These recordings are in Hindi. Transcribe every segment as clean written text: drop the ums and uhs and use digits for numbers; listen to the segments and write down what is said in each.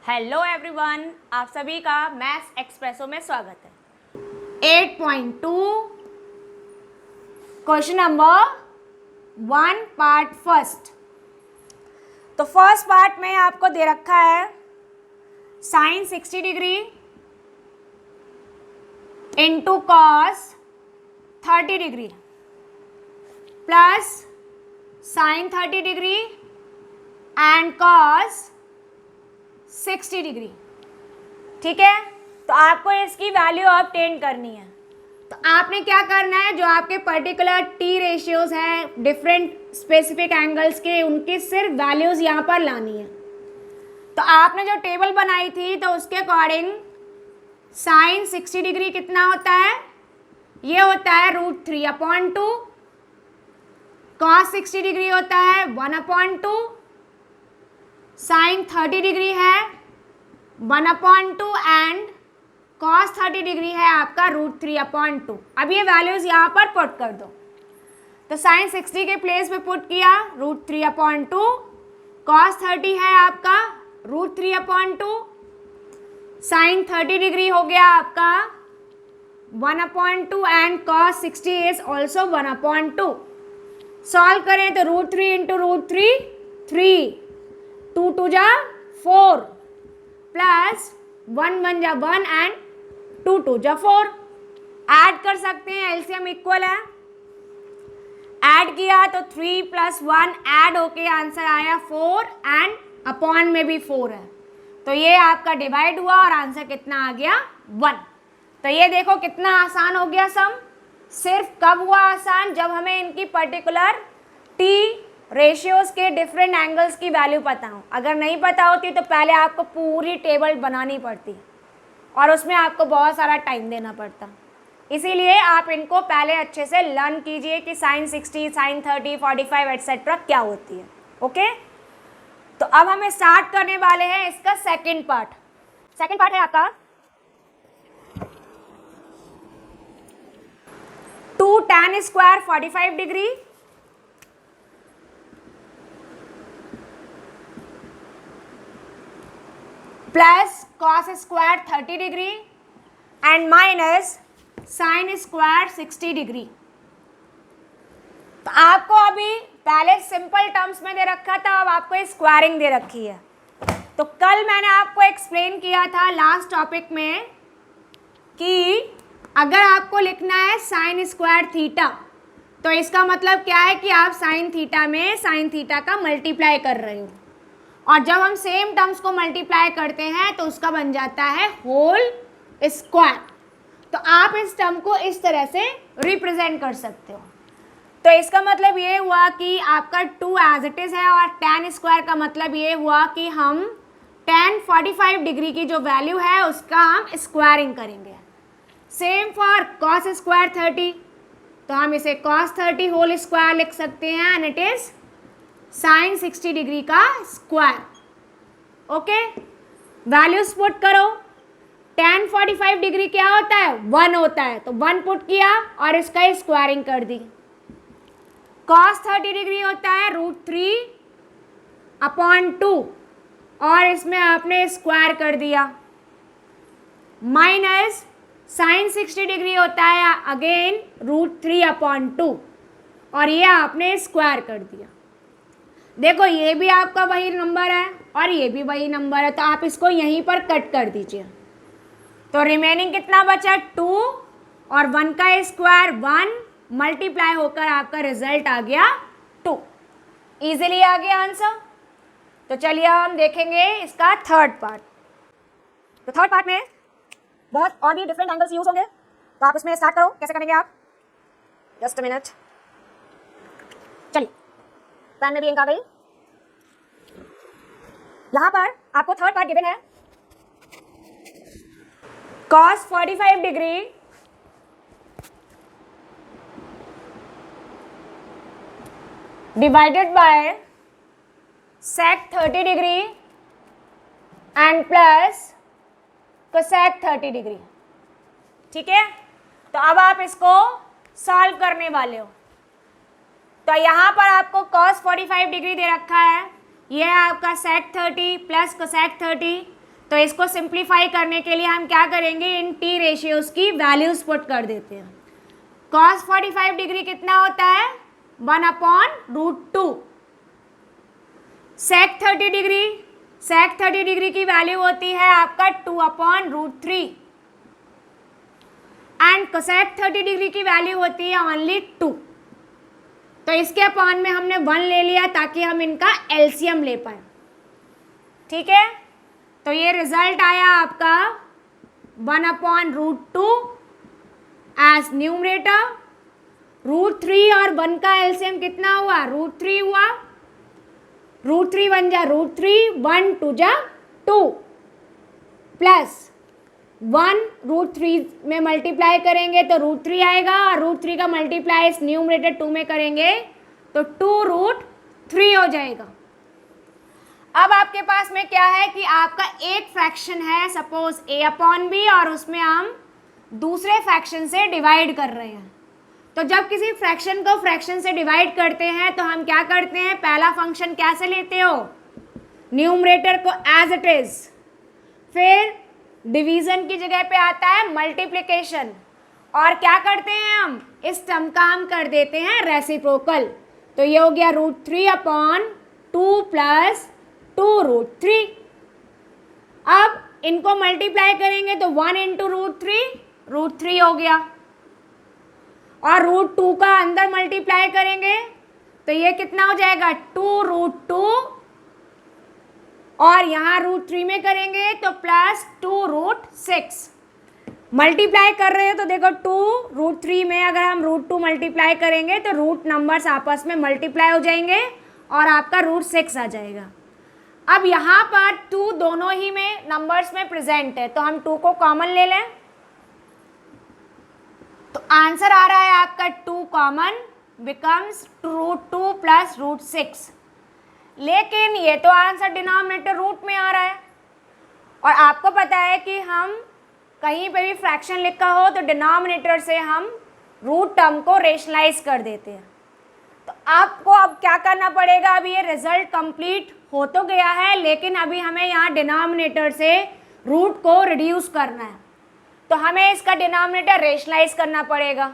हेलो एवरीवन, आप सभी का मैथ्स एक्सप्रेसो में स्वागत है। 8.2 क्वेश्चन नंबर 1 पार्ट फर्स्ट। तो फर्स्ट पार्ट में आपको दे रखा है sine 60 degree into cos 30 degree plus sine 30 degree and cos 60 degree. ठीक है, तो आपको इसकी वैल्यू ऑब्टेन करनी है। तो आपने क्या करना है, जो आपके पर्टिकुलर टी रेशियोज हैं डिफरेंट स्पेसिफिक एंगल्स के, उनकी सिर्फ वैल्यूज यहाँ पर लानी है। तो आपने जो टेबल बनाई थी तो उसके अकॉर्डिंग साइन 60 डिग्री कितना होता है, ये होता है √3/2। कॉस 60 डिग्री होता है 1/2। साइन 30 डिग्री है 1/2 एंड कॉस 30 डिग्री है आपका √3/2। अब ये वैल्यूज यहाँ पर पुट कर दो। तो साइन 60 के प्लेस पे पुट किया √3/2, कॉस 30 है आपका √3/2, साइन 30 डिग्री हो गया आपका 1/2 and cos 60 is also 1/2। Solve करें तो √3 इंटू √3 3, 2 2 जा 4 प्लस 1 1 जा 1 एंड 2 2 जा 4। ऐड कर सकते हैं, एलसीएम इक्वल है। ऐड किया तो 3 + 1 ऐड होके आंसर आया 4 एंड अपॉन में भी 4 है, तो ये आपका डिवाइड हुआ और आंसर कितना आ गया 1। तो ये देखो कितना आसान हो गया सम। सिर्फ कब हुआ आसान, जब हमें इनकी पर्टिकुलर टी रेशियोज के डिफरेंट एंगल्स की वैल्यू पता हो। अगर नहीं पता होती तो पहले आपको पूरी टेबल बनानी पड़ती और उसमें आपको बहुत सारा टाइम देना पड़ता। इसीलिए आप इनको पहले अच्छे से लर्न कीजिए कि साइन 60, साइन 30, 45 एटसेट्रा क्या होती है। ओके, तो अब हमें स्टार्ट करने वाले हैं इसका सेकेंड पार्ट। सेकेंड पार्ट है आपका 2 tan square 45 degree plus cos square 30 degree and minus sine square 60 degree. तो आपको अभी पहले सिंपल टर्म्स में दे रखा था, अब आपको स्क्वायरिंग दे रखी है। तो कल मैंने आपको एक्सप्लेन किया था लास्ट टॉपिक में कि अगर आपको लिखना है साइन स्क्वायर थीटा, तो इसका मतलब क्या है कि आप साइन थीटा में साइन थीटा का मल्टीप्लाई कर रहे हो, और जब हम सेम टर्म्स को मल्टीप्लाई करते हैं तो उसका बन जाता है होल स्क्वायर। तो आप इस टर्म को इस तरह से रिप्रेजेंट कर सकते हो। तो इसका मतलब ये हुआ कि आपका 2 एज इट इज़ है, और tan स्क्वायर का मतलब ये हुआ कि हम tan 45 डिग्री की जो वैल्यू है उसका हम स्क्वायरिंग करेंगे। सेम फॉर कॉस स्क्वायर 30, तो हम इसे कॉस 30 होल स्क्वायर लिख सकते हैं and it is sine 60 degree का स्क्वायर। ओके, वैल्यूज पुट करो। tan 45 डिग्री क्या होता है 1 होता है, तो 1 पुट किया और इसका स्क्वायरिंग कर दी। cos 30 डिग्री होता है √3/2 और इसमें आपने स्क्वायर कर दिया। माइनस साइन 60 डिग्री होता है अगेन √3/2 और ये आपने स्क्वायर कर दिया। देखो ये भी आपका वही नंबर है और ये भी वही नंबर है, तो आप इसको यहीं पर कट कर दीजिए। तो रिमेनिंग कितना बचा 2 और 1 का स्क्वायर 1 मल्टीप्लाई होकर आपका रिजल्ट आ गया 2। इजीली आ गया आंसर। तो चलिए हम देखेंगे इसका थर्ड पार्ट। तो थर्ड पार्ट में बहुत और भी डिफरेंट एंगल्स यूज होंगे, तो आप उसमें स्टार्ट करो। कैसे करेंगे आप, जस्ट अ मिनट। चलिए, पेन में भी इंक आ गई। यहां पर आपको थर्ड पार्ट गिवन है cos 45 degree divided by sec 30 degree and plus cosec 30 degree. ठीक है, तो अब आप इसको सॉल्व करने वाले हो। तो यहाँ पर आपको cos 45 डिग्री दे रखा है, यह है आपका sec 30 प्लस cosec 30। तो इसको सिंप्लीफाई करने के लिए हम क्या करेंगे, इन टी रेशियोज की वैल्यूज पुट कर देते हैं। cos 45 डिग्री कितना होता है, 1/√2। sec 30 डिग्री, sec 30 डिग्री की वैल्यू होती है आपका 2/√3 एंड cosec 30 डिग्री की वैल्यू होती है ओनली 2। तो इसके अपॉन में हमने 1 ले लिया ताकि हम इनका एलसीएम ले पाए। ठीक है, तो ये रिजल्ट आया आपका 1/√2 एज न्यूमरेटर। √3 और 1 का एलसीएम कितना हुआ, √3 हुआ, √3 1 जा √3, 1 2 जा 2 प्लस 1 √3 में मल्टीप्लाई करेंगे तो √3 आएगा और √3 का मल्टीप्लाई इस न्यूमरेटर 2 में करेंगे तो 2√3 हो जाएगा। अब आपके पास में क्या है कि आपका एक फ्रैक्शन है सपोज a/b और उसमें हम दूसरे फ्रैक्शन से डिवाइड कर रहे हैं। तो जब किसी फ्रैक्शन को फ्रैक्शन से डिवाइड करते हैं तो हम क्या करते हैं, पहला फंक्शन कैसे लेते हो, न्यूमरेटर को एज इट इज, फिर डिवीजन की जगह पे आता है मल्टीप्लिकेशन और क्या करते हैं हम, इस टर्म का हम कर देते हैं रेसिप्रोकल। तो ये हो गया √3/2 प्लस 2√3। अब इनको मल्टीप्लाई करेंगे तो 1 इंटू √3 हो गया और √2 का अंदर मल्टीप्लाई करेंगे तो ये कितना हो जाएगा 2√2 और यहाँ √3 में करेंगे तो प्लस 2√6। मल्टीप्लाई कर रहे हो तो देखो 2√3 में अगर हम √2 मल्टीप्लाई करेंगे तो रूट नंबर्स आपस में मल्टीप्लाई हो जाएंगे और आपका √6 आ जाएगा। अब यहाँ पर 2 दोनों ही में नंबर्स में प्रेजेंट है तो हम 2 को कॉमन ले लें तो आंसर आ रहा है आपका 2 कॉमन बिकम्स √2 प्लस √6। लेकिन ये तो आंसर डिनोमिनेटर रूट में आ रहा है और आपको पता है कि हम कहीं पे भी फ्रैक्शन लिखा हो तो डिनोमिनेटर से हम रूट टर्म को रेशनलाइज कर देते हैं। तो आपको अब क्या करना पड़ेगा, अभी ये रिजल्ट कंप्लीट हो तो गया है लेकिन अभी हमें यहाँ डिनोमिनेटर से रूट को रिड्यूस करना है तो हमें इसका डिनोमिनेटर रेशनलाइज करना पड़ेगा।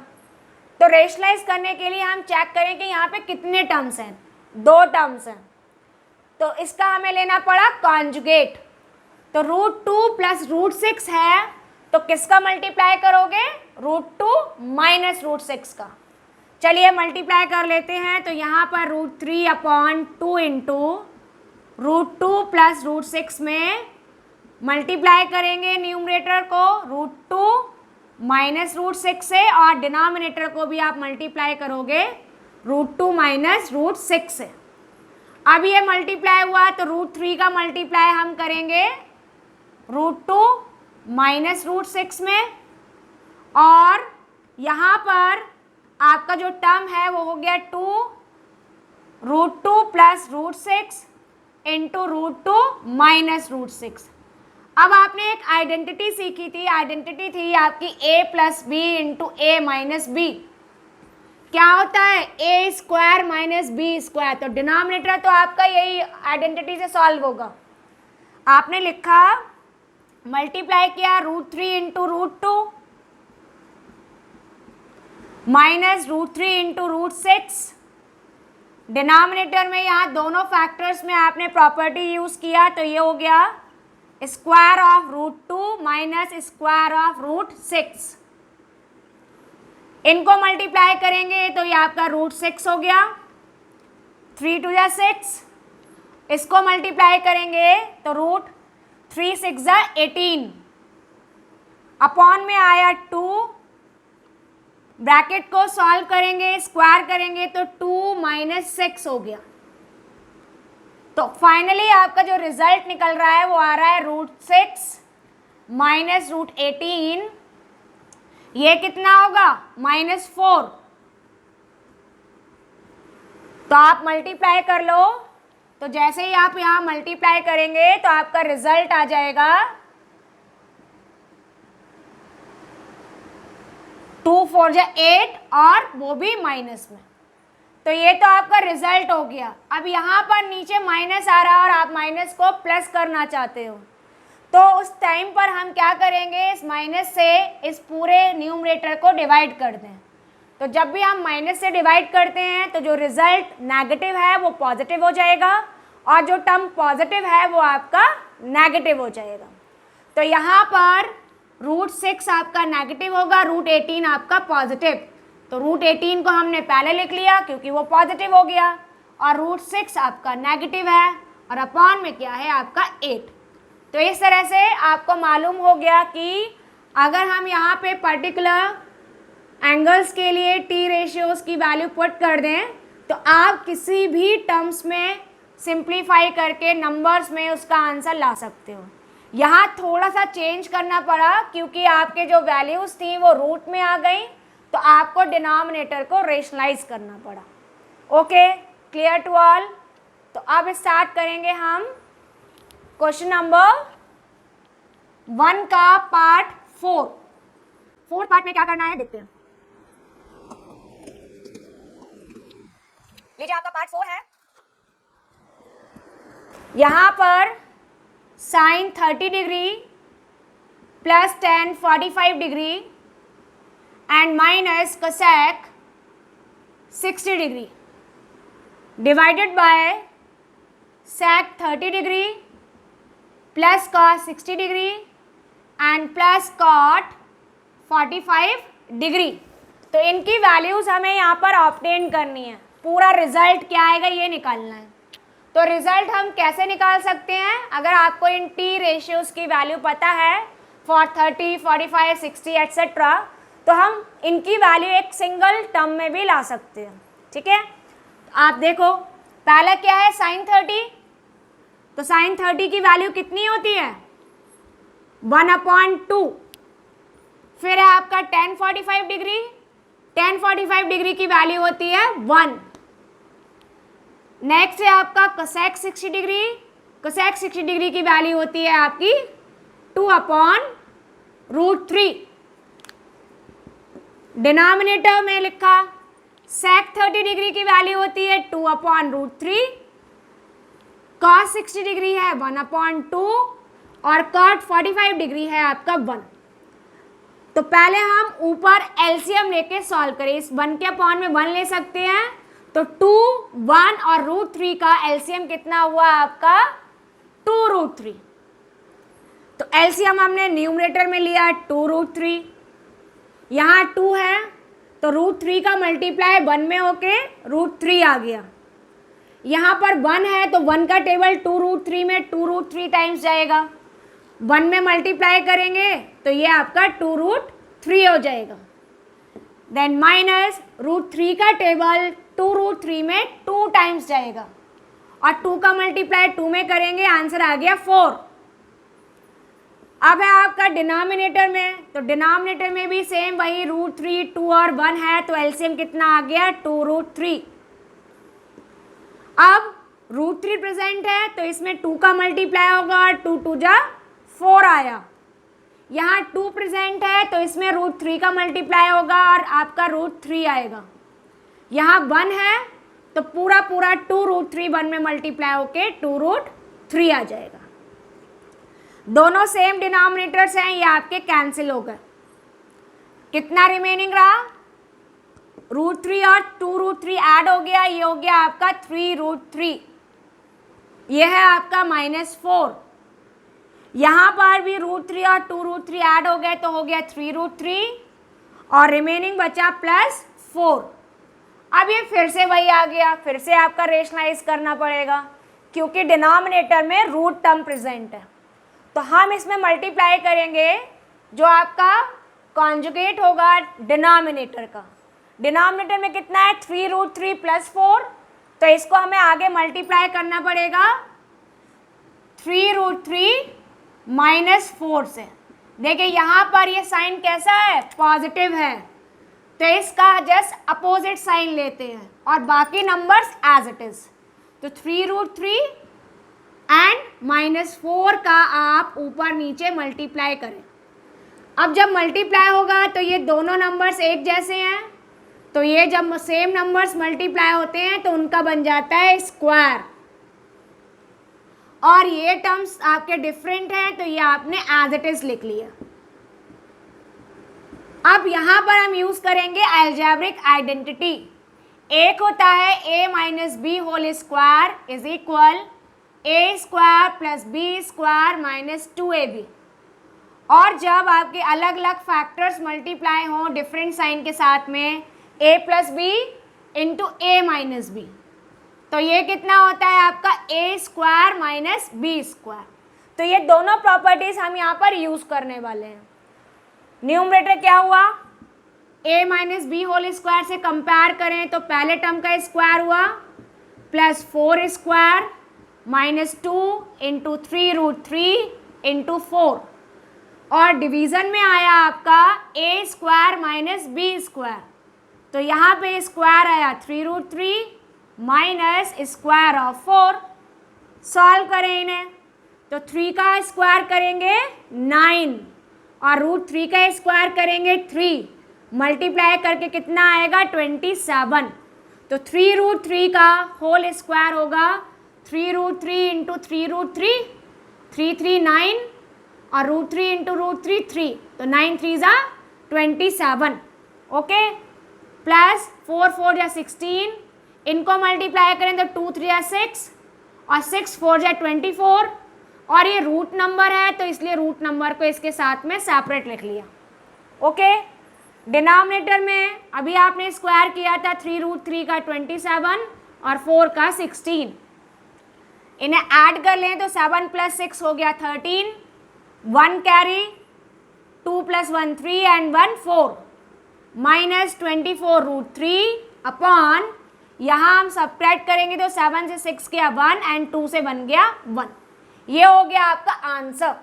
तो रेशनलाइज करने के लिए हम चेक करें कि यहाँ पे कितने टर्म्स हैं, 2 टर्म्स हैं तो इसका हमें लेना पड़ा कॉन्जुगेट। तो √2 प्लस √6 है तो किसका मल्टीप्लाई करोगे, √2 माइनस √6 का। चलिए मल्टीप्लाई कर लेते हैं तो यहाँ पर √3/2 इंटू √2 प्लस √6 में मल्टीप्लाई करेंगे न्यूमरेटर को √2 माइनस √6 से और डिनोमिनेटर को भी आप मल्टीप्लाई करोगे √2 माइनस √6 से। अब ये मल्टीप्लाई हुआ तो √3 का मल्टीप्लाई हम करेंगे √2 माइनस √6 में और यहाँ पर आपका जो टर्म है वो हो गया 2√2 प्लस √6 इंटू √2 माइनस √6। अब आपने एक आइडेंटिटी सीखी थी, आइडेंटिटी थी आपकी a plus B into A minus B. क्या होता है, a square minus B square. तो डिनोमिनेटर तो आपका यही आइडेंटिटी से सॉल्व होगा। आपने लिखा मल्टीप्लाई किया √3 इंटू √2 माइनस √3 इंटू √6। डिनोमिनेटर में यहाँ दोनों फैक्टर्स में आपने प्रॉपर्टी यूज किया तो ये हो गया square of √2 minus square of √6। इनको मल्टीप्लाई करेंगे तो ये आपका √6 हो गया, 3 2 जा 6। इसको मल्टीप्लाई करेंगे तो √3 6 जा 18 अपॉन में आया 2। ब्रैकेट को सॉल्व करेंगे, स्क्वायर करेंगे तो 2 माइनस 6 हो गया। तो फाइनली आपका जो रिजल्ट निकल रहा है वो आ रहा है √6 माइनस √18। ये कितना होगा, -4। तो आप मल्टीप्लाई कर लो तो जैसे ही आप यहाँ मल्टीप्लाई करेंगे तो आपका रिजल्ट आ जाएगा 2 4 जा 8 और वो भी माइनस में। तो ये तो आपका रिजल्ट हो गया। अब यहाँ पर नीचे माइनस आ रहा है और आप माइनस को प्लस करना चाहते हो तो उस टाइम पर हम क्या करेंगे, इस माइनस से इस पूरे न्यूमरेटर को डिवाइड कर दें। तो जब भी हम माइनस से डिवाइड करते हैं तो जो रिजल्ट नेगेटिव है वो पॉजिटिव हो जाएगा और जो टर्म पॉजिटिव है वो आपका नेगेटिव हो जाएगा। तो यहाँ पर √6 आपका नेगेटिव होगा, √18 आपका पॉजिटिव। तो √18 को हमने पहले लिख लिया क्योंकि वो पॉजिटिव हो गया और √6 आपका नेगेटिव है और अपॉन में क्या है आपका 8। तो इस तरह से आपको मालूम हो गया कि अगर हम यहाँ पे पर्टिकुलर एंगल्स के लिए टी रेशियोज़ की वैल्यू पुट कर दें तो आप किसी भी टर्म्स में सिंप्लीफाई करके नंबर्स में उसका आंसर ला सकते हो। यहाँ थोड़ा सा चेंज करना पड़ा क्योंकि आपके जो वैल्यूज़ थी वो रूट में आ गई, तो आपको डिनोमिनेटर को रेशनलाइज करना पड़ा। Okay, clear to all. तो अब स्टार्ट करेंगे हम क्वेश्चन नंबर 1 का पार्ट 4। फोर्थ पार्ट में क्या करना है देखते हैं। लीजिए आपका पार्ट 4 है। यहां पर sine 30 degree plus tan 45 degree and minus cosec 60 degree divided by sec 30 degree plus cos 60 degree and plus cot 45 degree. तो इनकी वैल्यूज़ हमें यहाँ पर ऑब्टेन करनी है। पूरा रिजल्ट क्या आएगा ये निकालना है। तो रिजल्ट हम कैसे निकाल सकते हैं, अगर आपको इन टी रेशियोज़ की वैल्यू पता है फॉर 30, 45, 60 एट्सेट्रा, तो हम इनकी वैल्यू एक सिंगल टर्म में भी ला सकते हैं। ठीक है, आप देखो पहला क्या है साइन 30। तो साइन 30 की वैल्यू कितनी होती है 1/2। फिर है आपका tan 45 डिग्री। tan 45 डिग्री की वैल्यू होती है 1। नेक्स्ट है आपका कोसेक 60 डिग्री। कोसेक 60 डिग्री की वैल्यू होती है आपकी 2/√3। डिनोमिनेटर में लिखा sec 30 डिग्री की वैल्यू होती है 2/√3। cos 60 डिग्री है 1/2 और cot 45 डिग्री है आपका 1। तो पहले हम ऊपर एलसीएम लेके सॉल्व करें। इस 1 के अपॉन में 1 ले सकते हैं। तो 2, 1 और √3 का एलसीएम कितना हुआ आपका 2√3। तो एलसीएम हमने न्यूमरेटर में लिया 2√3। यहाँ 2 है तो √3 का मल्टीप्लाई 1 में होके √3 आ गया। यहाँ पर 1 है तो 1 का टेबल 2√3 में 2√3 टाइम्स जाएगा। 1 में मल्टीप्लाई करेंगे तो ये आपका 2√3 हो जाएगा। देन माइनस √3 का टेबल 2√3 में 2 टाइम्स जाएगा और 2 का मल्टीप्लाई 2 में करेंगे, आंसर आ गया 4। अब है आपका डिनोमिनेटर में। तो डिनोमिनेटर में भी सेम वही √3, 2 और 1 है तो एलसीएम कितना आ गया 2√3। अब √3 प्रेजेंट है तो इसमें 2 का मल्टीप्लाई होगा और 2 2 जा 4 आया। यहाँ 2 प्रेजेंट है तो इसमें √3 का मल्टीप्लाई होगा और आपका √3 आएगा। यहाँ 1 है तो पूरा 2√3 1 में मल्टीप्लाई होके 2√3 आ जाएगा। दोनों सेम डिनोमिनेटर्स हैं, ये आपके कैंसिल हो गए। कितना रिमेनिंग रहा √3 और 2√3 ऐड हो गया, ये हो गया आपका 3√3। ये है आपका -4। यहाँ पर भी √3 और 2√3 ऐड हो गए तो हो गया 3√3 और रिमेनिंग बचा +4। अब ये फिर से वही आ गया, फिर से आपका रेशनलाइज करना पड़ेगा क्योंकि डिनोमिनेटर में रूट टर्म प्रेजेंट है। तो हम इसमें मल्टीप्लाई करेंगे जो आपका कॉन्जुगेट होगा डिनोमिनेटर का। डिनोमिनेटर में कितना है 3√3 +4, तो इसको हमें आगे मल्टीप्लाई करना पड़ेगा 3√3 -4 से। देखिए यहाँ पर ये साइन कैसा है पॉजिटिव है तो इसका जस्ट अपोजिट साइन लेते हैं और बाकी नंबर्स एज इट इज। तो 3√3 एंड -4 का आप ऊपर नीचे मल्टीप्लाई करें। अब जब मल्टीप्लाई होगा तो ये दोनों नंबर्स एक जैसे हैं, तो ये जब सेम नंबर्स मल्टीप्लाई होते हैं तो उनका बन जाता है स्क्वायर। और ये टर्म्स आपके डिफरेंट हैं, तो ये आपने एज इट इज लिख लिया। अब यहाँ पर हम यूज करेंगे अलजेब्रिक आइडेंटिटी। एक होता है a minus B whole square is equal a square plus B square minus 2ab। और जब आपके अलग अलग फैक्टर्स मल्टीप्लाई हों डिफरेंट साइन के साथ में, a plus B into A minus B, तो ये कितना होता है आपका a square minus B square. तो ये दोनों प्रॉपर्टीज हम यहाँ पर यूज करने वाले हैं। न्यूमरेटर क्या हुआ, a minus B whole square से कंपेयर करें तो पहले टर्म का स्क्वायर हुआ plus 4 square minus 2 into 3√3 into 4, और डिवीज़न में आया आपका a square minus B square, तो यहाँ पे स्क्वायर आया 3√3 माइनस स्क्वायर ऑफ 4। सॉल्व करें इन्हें, तो 3 का स्क्वायर करेंगे 9 और √3 का स्क्वायर करेंगे 3, मल्टीप्लाई करके कितना आएगा 27। तो 3√3 का होल स्क्वायर होगा 3√3 इंटू 3√3, 339 और √3 इंटू √3 3, तो 9 3 जा 27। ओके, प्लस 4 4 जा 16, इनको मल्टीप्लाई करें तो 2 3 जा 6 और 6 4 जा 24, और ये रूट नंबर है तो इसलिए रूट नंबर को इसके साथ में सेपरेट लिख लिया। ओके, डिनोमिनेटर में अभी आपने स्क्वायर किया था 3√3 का 27 और 4 का 16, इन्हें ऐड कर लें तो 7 प्लस 6 हो गया 13, 1 carry, 2 plus 1 3 and 1 4, minus 24√3 upon, यहाँ हम सब्ट्रैक्ट करेंगे तो 7 से 6 गया 1 एंड 2 से 1 गया 1। ये हो गया आपका आंसर।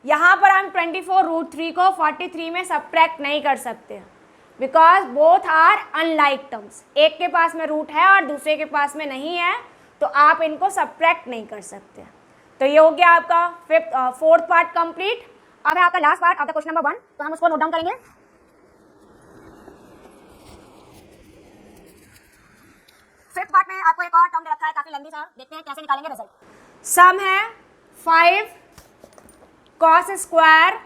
यहाँ पर हम 24√3 को 43 में सब्ट्रैक्ट नहीं कर सकते because both are unlike terms, एक के पास में रूट है और दूसरे के पास में नहीं है, तो आप इनको सब्ट्रैक्ट नहीं कर सकते। तो ये हो गया आपका फोर्थ पार्ट कंप्लीट। अब है आपका लास्ट पार्ट, आपका क्वेश्चन नंबर 1, तो हम उसको नोट डाउन करेंगे। फिफ्थ पार्ट में आपको एक और टर्म दे रखा है, काफी लेंथी सा, देखते हैं कैसे निकालेंगे रिजल्ट। सम है 5 cos square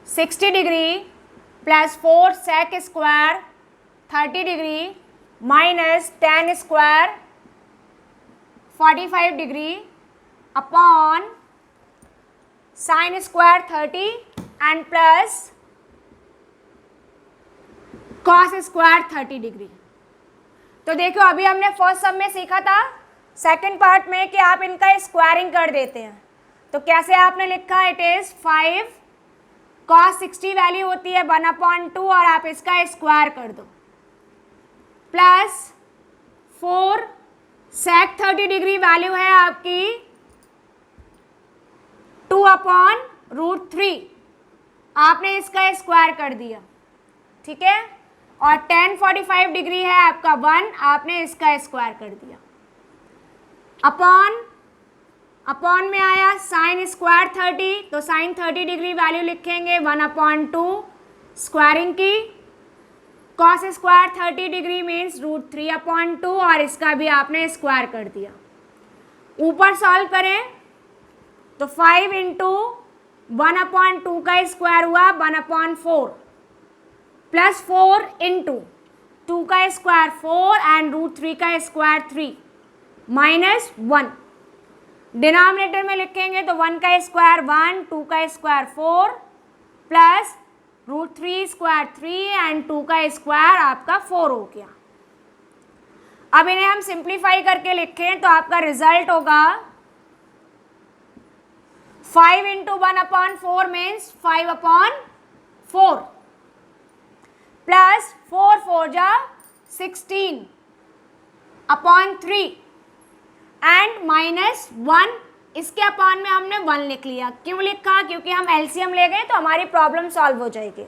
60 degree plus 4 sec square 30 degree minus tan square 45 degree upon sin square 30 and plus cos square 30 degree. तो देखो अभी हमने फर्स्ट सम में सीखा था सेकंड पार्ट में कि आप इनका स्क्वायरिंग कर देते हैं। तो कैसे आपने लिखा, इट इज 5 cos 60 वैल्यू होती है 1/2 और आप इसका स्क्वायर कर दो, प्लस 4 sec 30 डिग्री वैल्यू है आपकी 2/√3, आपने इसका स्क्वायर कर दिया, ठीक है, और tan 45 डिग्री है आपका 1, आपने इसका स्क्वायर कर दिया, अपॉन में आया sin स्क्वायर 30, तो sin 30 डिग्री वैल्यू लिखेंगे 1/2 स्क्वायरिंग की, cos स्क्वायर 30 डिग्री मीन्स √3/2 और इसका भी आपने स्क्वायर कर दिया। ऊपर सॉल्व करें तो 5 इंटू 1/2 का स्क्वायर हुआ 1/4 प्लस 4 इंटू 2 का स्क्वायर 4 एंड √3 का स्क्वायर 3 माइनस 1। डिनोमिनेटर में लिखेंगे तो 1 का स्क्वायर 1, 2 का स्क्वायर 4 प्लस √3 स्क्वायर 3 एंड 2 का स्क्वायर आपका 4 हो गया। अब इन्हें हम सिंप्लीफाई करके लिखें तो आपका रिजल्ट होगा 5 इंटू 1/4 मीन्स 5/4 प्लस 4 4 जा 16 अपॉन 3 एंड माइनस 1, इसके अपॉन में हमने 1 लिख लिया। क्यों लिखा, क्योंकि हम एलसीएम ले गए तो हमारी प्रॉब्लम सॉल्व हो जाएगी।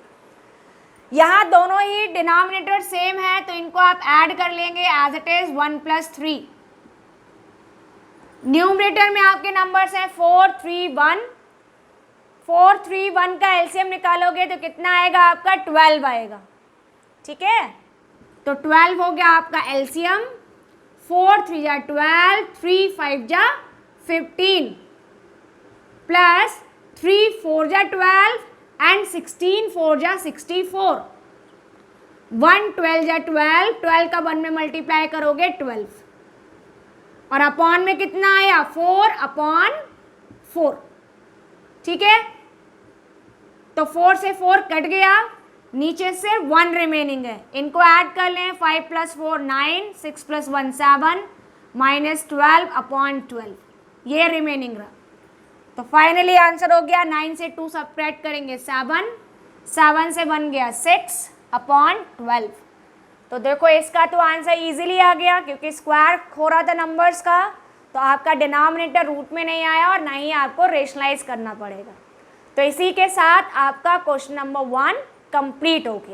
यहाँ दोनों ही डिनोमिनेटर सेम है तो इनको आप ऐड कर लेंगे एज इट इज 1 + 3। न्यूमरेटर में आपके नंबर्स हैं 4 3 1, 4 3 1 का एलसीएम निकालोगे तो कितना आएगा आपका 12 आएगा, ठीक है। तो 12 हो गया आपका एलसीएम 4 3 जा 12, 3 5 जा 15 प्लस 3 4 जा 12 एंड 16 4 जा 64, 1 12 जा 12, 12 का 1 में मल्टीप्लाई करोगे 12 और अपॉन में कितना आया 4/4, ठीक है। तो 4 से 4 कट गया, नीचे से 1 रिमेनिंग है, इनको ऐड कर लें। 5 + 4 9, 6 + 1 7 -12/12, ये रिमेनिंग रहा। तो फाइनली आंसर हो गया 9 से 2 सब्ट्रैक्ट करेंगे 7, 7 से बन गया 6/12। तो देखो इसका तो आंसर इजीली आ गया, क्योंकि स्क्वायर हो रहा था नंबर्स का, तो आपका डिनोमिनेटर रूट में नहीं आया और ना ही आपको रेशनलाइज करना पड़ेगा। तो इसी के साथ आपका क्वेश्चन नंबर 1 कंप्लीट हो गया।